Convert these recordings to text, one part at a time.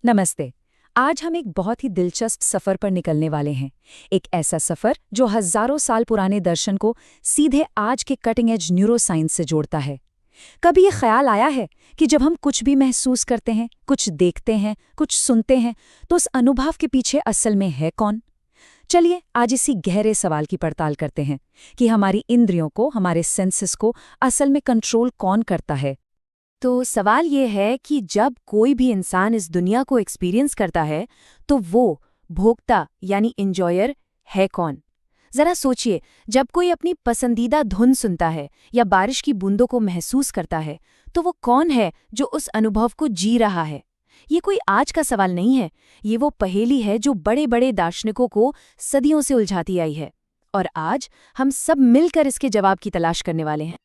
नमस्ते। आज हम एक बहुत ही दिलचस्प सफर पर निकलने वाले हैं। एक ऐसा सफर जो हजारों साल पुराने दर्शन को सीधे आज के कटिंग एज न्यूरोसाइंस से जोड़ता है। कभी ये ख्याल आया है कि जब हम कुछ भी महसूस करते हैं, कुछ देखते हैं, कुछ सुनते हैं, तो उस अनुभव के पीछे असल में है कौन? चलिए आज इसी गहरे सवाल की पड़ताल करते हैं कि हमारी इंद्रियों को, हमारे सेंसेस को असल में कंट्रोल कौन करता है। तो सवाल ये है कि जब कोई भी इंसान इस दुनिया को एक्सपीरियंस करता है तो वो भोक्ता यानी इंजॉयर है कौन। जरा सोचिए, जब कोई अपनी पसंदीदा धुन सुनता है या बारिश की बूंदों को महसूस करता है तो वो कौन है जो उस अनुभव को जी रहा है। ये कोई आज का सवाल नहीं है, ये वो पहेली है जो बड़े बड़े दार्शनिकों को सदियों से उलझाती आई है, और आज हम सब मिलकर इसके जवाब की तलाश करने वाले हैं।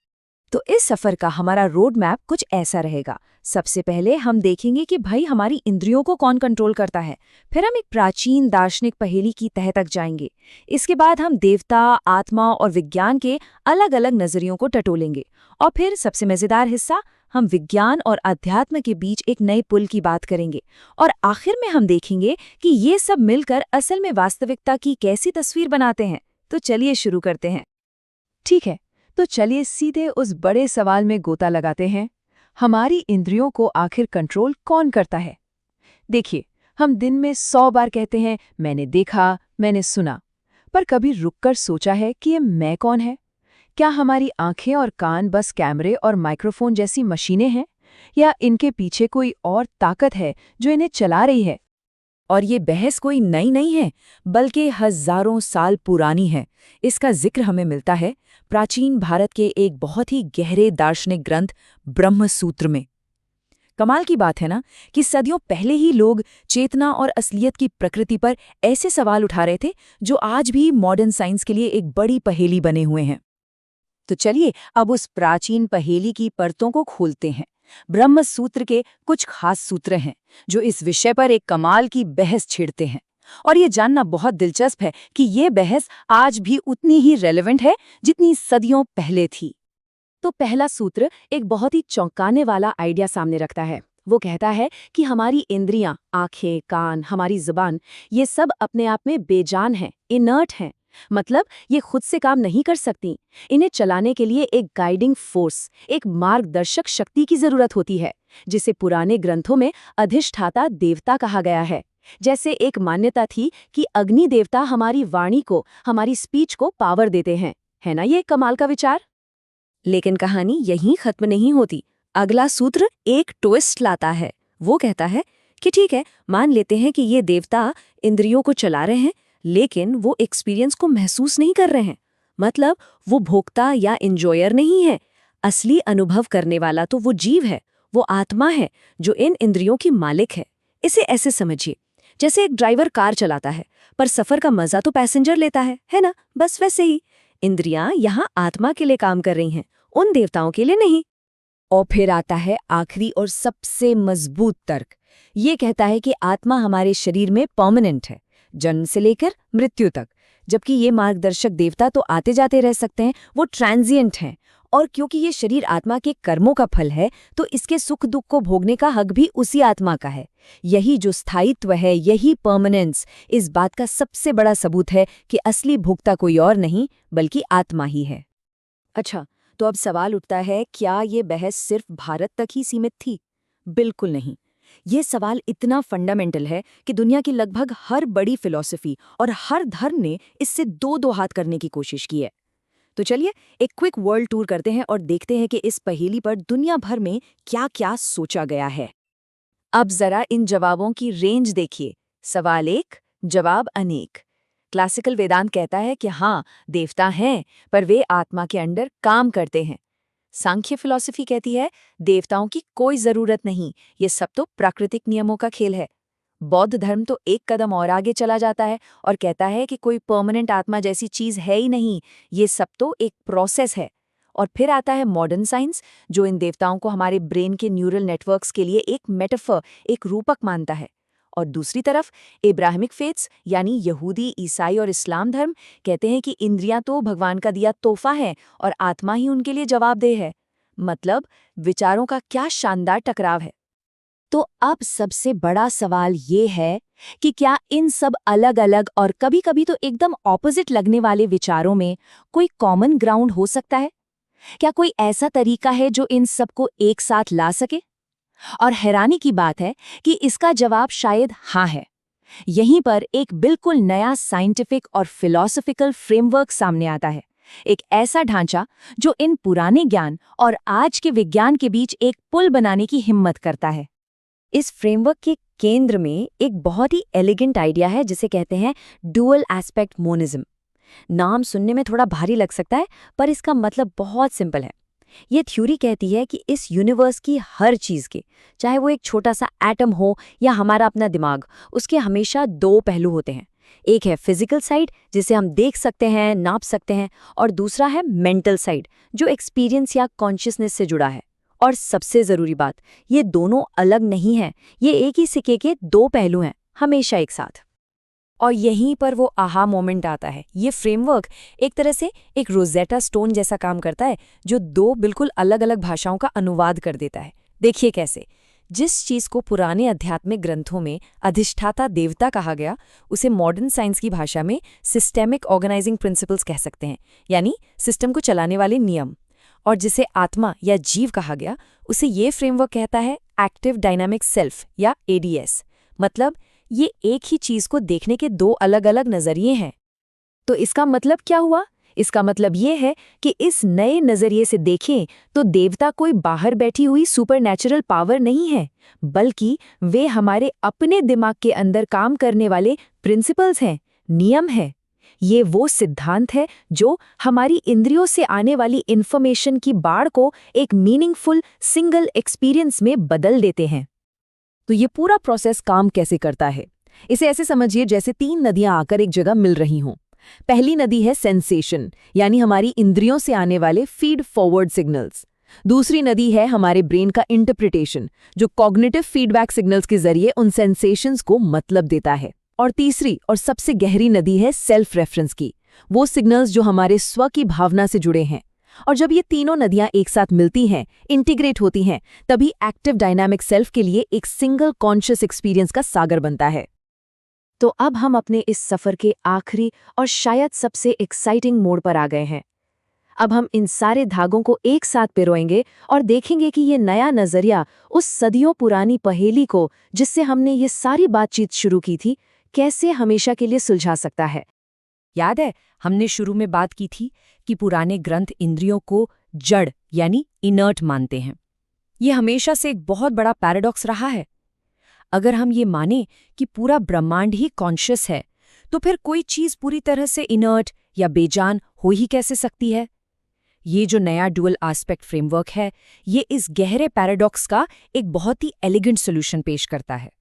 तो इस सफर का हमारा रोड मैप कुछ ऐसा रहेगा। सबसे पहले हम देखेंगे कि भाई हमारी इंद्रियों को कौन कंट्रोल करता है। फिर हम एक प्राचीन दार्शनिक पहेली की तह तक जाएंगे। इसके बाद हम देवता, आत्मा और विज्ञान के अलग अलग नजरियों को टटोलेंगे। और फिर सबसे मजेदार हिस्सा, हम विज्ञान और अध्यात्म के बीच एक नए पुल की बात करेंगे। और आखिर में हम देखेंगे कि ये सब मिलकर असल में वास्तविकता की कैसी तस्वीर बनाते हैं। तो चलिए शुरू करते हैं। ठीक है, तो चलिए सीधे उस बड़े सवाल में गोता लगाते हैं। हमारी इंद्रियों को आखिर कंट्रोल कौन करता है? देखिए, हम दिन में 100 बार कहते हैं मैंने देखा, मैंने सुना, पर कभी रुककर सोचा है कि ये मैं कौन है? क्या हमारी आंखें और कान बस कैमरे और माइक्रोफोन जैसी मशीनें हैं, या इनके पीछे कोई और ताकत है जो इन्हें चला रही है? और ये बहस कोई नई नहीं है, बल्कि हजारों साल पुरानी है। इसका जिक्र हमें मिलता है प्राचीन भारत के एक बहुत ही गहरे दार्शनिक ग्रंथ ब्रह्म सूत्र में। कमाल की बात है ना कि सदियों पहले ही लोग चेतना और असलियत की प्रकृति पर ऐसे सवाल उठा रहे थे जो आज भी मॉडर्न साइंस के लिए एक बड़ी पहेली बने हुए हैं। तो चलिए अब उस प्राचीन पहेली की परतों को खोलते हैं। ब्रह्म सूत्र के कुछ खास सूत्र हैं जो इस विषय पर एक कमाल की बहस छेड़ते हैं। और ये जानना बहुत दिलचस्प है कि ये बहस आज भी उतनी ही रेलेवेंट है जितनी सदियों पहले थी। तो पहला सूत्र एक बहुत ही चौंकाने वाला आइडिया सामने रखता है। वो कहता है कि हमारी इंद्रियां, आंखें, कान, हमारी जुबान, ये सब अपने आप में बेजान हैं, इनर्ट हैं। मतलब ये खुद से काम नहीं कर सकती। इन्हें चलाने के लिए एक गाइडिंग फोर्स, एक मार्गदर्शक शक्ति की जरूरत होती है, जिसे पुराने ग्रंथों में अधिष्ठाता देवता कहा गया है। जैसे एक मान्यता थी कि अग्नि देवता हमारी वाणी को, हमारी स्पीच को पावर देते हैं। है ना ये कमाल का विचार? लेकिन कहानी यहीं खत्म नहीं होती। अगला सूत्र एक ट्विस्ट लाता है। वो कहता है कि ठीक है, मान लेते हैं कि ये देवता इंद्रियों को चला रहे हैं, लेकिन वो एक्सपीरियंस को महसूस नहीं कर रहे हैं। मतलब वो भोक्ता या इंजॉयर नहीं है। असली अनुभव करने वाला तो वो जीव है, वो आत्मा है जो इन इंद्रियों की मालिक है। इसे ऐसे समझिए, जैसे एक ड्राइवर कार चलाता है, पर सफर का मजा तो पैसेंजर लेता है ना? बस वैसे ही इंद्रियां यहाँ आत्मा के लिए काम कर रही हैं, उन देवताओं के लिए नहीं। और फिर आता है आखिरी और सबसे मजबूत तर्क। ये कहता है कि आत्मा हमारे शरीर में परमानेंट है, जन्म से लेकर मृत्यु तक, जबकि ये मार्गदर्शक देवता तो आते जाते रह सकते हैं, वो ट्रांजिएंट हैं। और क्योंकि ये शरीर आत्मा के कर्मों का फल है, तो इसके सुख दुख को भोगने का हक भी उसी आत्मा का है। यही जो स्थायित्व है, यही परमानेंस, इस बात का सबसे बड़ा सबूत है कि असली भोक्ता कोई और नहीं बल्कि आत्मा ही है। अच्छा, तो अब सवाल उठता है, क्या ये बहस सिर्फ भारत तक ही सीमित थी? बिल्कुल नहीं। ये सवाल इतना फंडामेंटल है कि दुनिया की लगभग हर बड़ी फिलॉसफी और हर धर्म ने इससे दो दो हाथ करने की कोशिश की है। तो चलिए एक क्विक वर्ल्ड टूर करते हैं और देखते हैं कि इस पहेली पर दुनिया भर में क्या क्या सोचा गया है। अब जरा इन जवाबों की रेंज देखिए। सवाल 1, जवाब अनेक। क्लासिकल वेदांत कहता है कि हाँ, देवता हैं, पर वे आत्मा के अंडर काम करते हैं। सांख्य फिलॉसफी कहती है देवताओं की कोई जरूरत नहीं, ये सब तो प्राकृतिक नियमों का खेल है। बौद्ध धर्म तो एक कदम और आगे चला जाता है और कहता है कि कोई परमानेंट आत्मा जैसी चीज है ही नहीं, ये सब तो एक प्रोसेस है। और फिर आता है मॉडर्न साइंस, जो इन देवताओं को हमारे ब्रेन के न्यूरल नेटवर्क्स के लिए एक मेटाफर, एक रूपक मानता है। और दूसरी तरफ इब्राहिमिक फेथ्स यानी यहूदी, ईसाई और इस्लाम धर्म कहते हैं कि इंद्रियां तो भगवान का दिया तोहफा है और आत्मा ही उनके लिए जवाबदेह है। मतलब विचारों का क्या शानदार टकराव है। तो अब सबसे बड़ा सवाल ये है कि क्या इन सब अलग-अलग और कभी-कभी तो एकदम ऑपोजिट लगने वाले विचारों में कोई कॉमन ग्राउंड हो सकता है? क्या कोई ऐसा तरीका है जो इन सबको एक साथ ला सके? और हैरानी की बात है कि इसका जवाब शायद हाँ है। यहीं पर एक बिल्कुल नया साइंटिफिक और फिलॉसफिकल फ्रेमवर्क सामने आता है, एक ऐसा ढांचा जो इन पुराने ज्ञान और आज के विज्ञान के बीच एक पुल बनाने की हिम्मत करता है। इस फ्रेमवर्क के केंद्र में एक बहुत ही एलिगेंट आइडिया है जिसे कहते हैं डुअल एस्पेक्ट मोनिज्म। नाम सुनने में थोड़ा भारी लग सकता है, पर इसका मतलब बहुत सिंपल है। ये थ्योरी कहती है कि इस यूनिवर्स की हर चीज़ के, चाहे वो एक छोटा सा एटम हो या हमारा अपना दिमाग, उसके हमेशा दो पहलू होते हैं। एक है फिजिकल साइड, जिसे हम देख सकते हैं, नाप सकते हैं, और दूसरा है मेंटल साइड, जो एक्सपीरियंस या कॉन्शियसनेस से जुड़ा है। और सबसे ज़रूरी बात, ये दोनों अलग नहीं हैं, ये एक ही सिक्के के दो पहलू हैं, हमेशा एक साथ। और यहीं पर वो आहा मोमेंट आता है। ये फ्रेमवर्क एक तरह से एक रोजेटा स्टोन जैसा काम करता है, जो दो बिल्कुल अलग अलग भाषाओं का अनुवाद कर देता है। देखिए कैसे। जिस चीज़ को पुराने आध्यात्मिक ग्रंथों में अधिष्ठाता देवता कहा गया, उसे मॉडर्न साइंस की भाषा में सिस्टेमिक ऑर्गेनाइजिंग प्रिंसिपल्स कह सकते हैं, यानी सिस्टम को चलाने वाले नियम। और जिसे आत्मा या जीव कहा गया, उसे ये फ्रेमवर्क कहता है एक्टिव डायनामिक सेल्फ या एडीएस। मतलब ये एक ही चीज को देखने के दो अलग अलग नजरिए हैं। तो इसका मतलब क्या हुआ? इसका मतलब ये है कि इस नए नजरिए से देखें तो देवता कोई बाहर बैठी हुई सुपरनैचुरल पावर नहीं है, बल्कि वे हमारे अपने दिमाग के अंदर काम करने वाले प्रिंसिपल्स हैं, नियम हैं। ये वो सिद्धांत है जो हमारी इंद्रियों से आने वाली इंफॉर्मेशन की बाढ़ को एक मीनिंगफुल सिंगल एक्सपीरियंस में बदल देते हैं। तो ये पूरा प्रोसेस काम कैसे करता है? इसे ऐसे समझिए जैसे तीन नदियां आकर एक जगह मिल रही हों। पहली नदी है सेंसेशन, यानी हमारी इंद्रियों से आने वाले फीड फॉरवर्ड सिग्नल्स। दूसरी नदी है हमारे ब्रेन का इंटरप्रिटेशन, जो कॉग्निटिव फीडबैक सिग्नल्स के जरिए उन सेंसेशंस को मतलब देता है। और तीसरी और सबसे गहरी नदी है सेल्फ रेफरेंस की, वो सिग्नल्स जो हमारे स्व की भावना से जुड़े हैं। और जब ये तीनों नदियां एक साथ मिलती हैं, इंटीग्रेट होती हैं, तभी एक्टिव डायनामिक सेल्फ के लिए एक सिंगल कॉन्शियस एक्सपीरियंस का सागर बनता है। तो अब हम अपने इस सफर के आखिरी और शायद सबसे एक्साइटिंग मोड़ पर आ गए हैं। अब हम इन सारे धागों को एक साथ पिरोएंगे और देखेंगे कि ये नया नजरिया उस सदियों पुरानी पहेली को, जिससे हमने ये सारी बातचीत शुरू की थी, कैसे हमेशा के लिए सुलझा सकता है। याद है, हमने शुरू में बात की थी कि पुराने ग्रंथ इंद्रियों को जड़ यानी इनर्ट मानते हैं। ये हमेशा से एक बहुत बड़ा पैराडॉक्स रहा है। अगर हम ये माने कि पूरा ब्रह्मांड ही कॉन्शियस है, तो फिर कोई चीज पूरी तरह से इनर्ट या बेजान हो ही कैसे सकती है? ये जो नया डुअल एस्पेक्ट फ्रेमवर्क है, ये इस गहरे पैराडॉक्स का एक बहुत ही एलिगेंट सॉल्यूशन पेश करता है।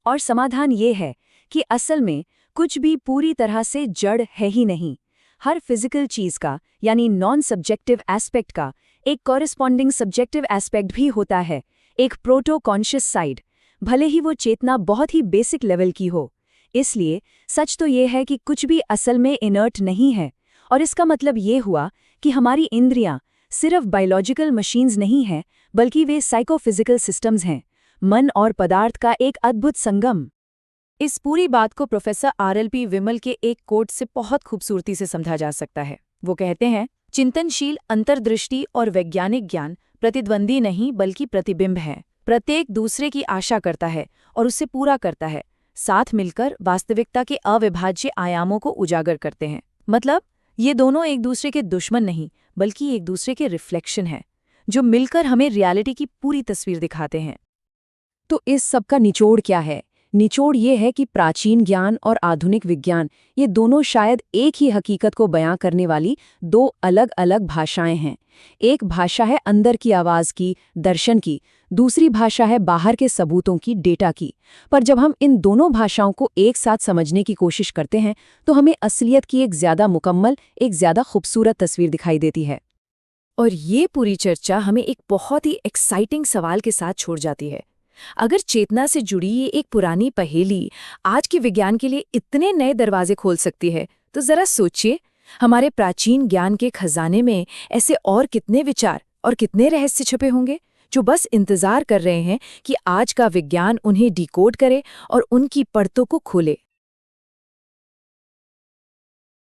और समाधान ये है कि असल में कुछ भी पूरी तरह से जड़ है ही नहीं। हर फिजिकल चीज का, यानी नॉन सब्जेक्टिव एस्पेक्ट का, एक कॉरेस्पॉन्डिंग सब्जेक्टिव एस्पेक्ट भी होता है, एक प्रोटो कॉन्शियस साइड, भले ही वो चेतना बहुत ही बेसिक लेवल की हो। इसलिए सच तो ये है कि कुछ भी असल में इनर्ट नहीं है। और इसका मतलब ये हुआ कि हमारी इंद्रियां सिर्फ बायोलॉजिकल मशीन्स नहीं हैं, बल्कि वे साइकोफिजिकल सिस्टम्स हैं, मन और पदार्थ का एक अद्भुत संगम। इस पूरी बात को प्रोफेसर RLP विमल के एक कोट से बहुत खूबसूरती से समझा जा सकता है। वो कहते हैं, चिंतनशील अंतर्दृष्टि और वैज्ञानिक ज्ञान प्रतिद्वंदी नहीं बल्कि प्रतिबिंब है। प्रत्येक दूसरे की आशा करता है और उसे पूरा करता है, साथ मिलकर वास्तविकता के अविभाज्य आयामों को उजागर करते हैं। मतलब ये दोनों एक दूसरे के दुश्मन नहीं, बल्कि एक दूसरे के रिफ्लेक्शन हैं, जो मिलकर हमें रियलिटी की पूरी तस्वीर दिखाते हैं। तो इस सब का निचोड़ क्या है? निचोड़ ये है कि प्राचीन ज्ञान और आधुनिक विज्ञान, ये दोनों शायद एक ही हकीकत को बयां करने वाली दो अलग अलग भाषाएं हैं। एक भाषा है अंदर की आवाज की, दर्शन की, दूसरी भाषा है बाहर के सबूतों की, डेटा की। पर जब हम इन दोनों भाषाओं को एक साथ समझने की कोशिश करते हैं, तो हमें असलियत की एक ज्यादा मुकम्मल, एक ज्यादा खूबसूरत तस्वीर दिखाई देती है। और ये पूरी चर्चा हमें एक बहुत ही एक्साइटिंग सवाल के साथ छोड़ जाती है। अगर चेतना से जुड़ी ये एक पुरानी पहेली आज के विज्ञान के लिए इतने नए दरवाजे खोल सकती है, तो जरा सोचिए, हमारे प्राचीन ज्ञान के खजाने में ऐसे और कितने विचार और कितने रहस्य छुपे होंगे जो बस इंतजार कर रहे हैं कि आज का विज्ञान उन्हें डिकोड करे और उनकी परतों को खोले।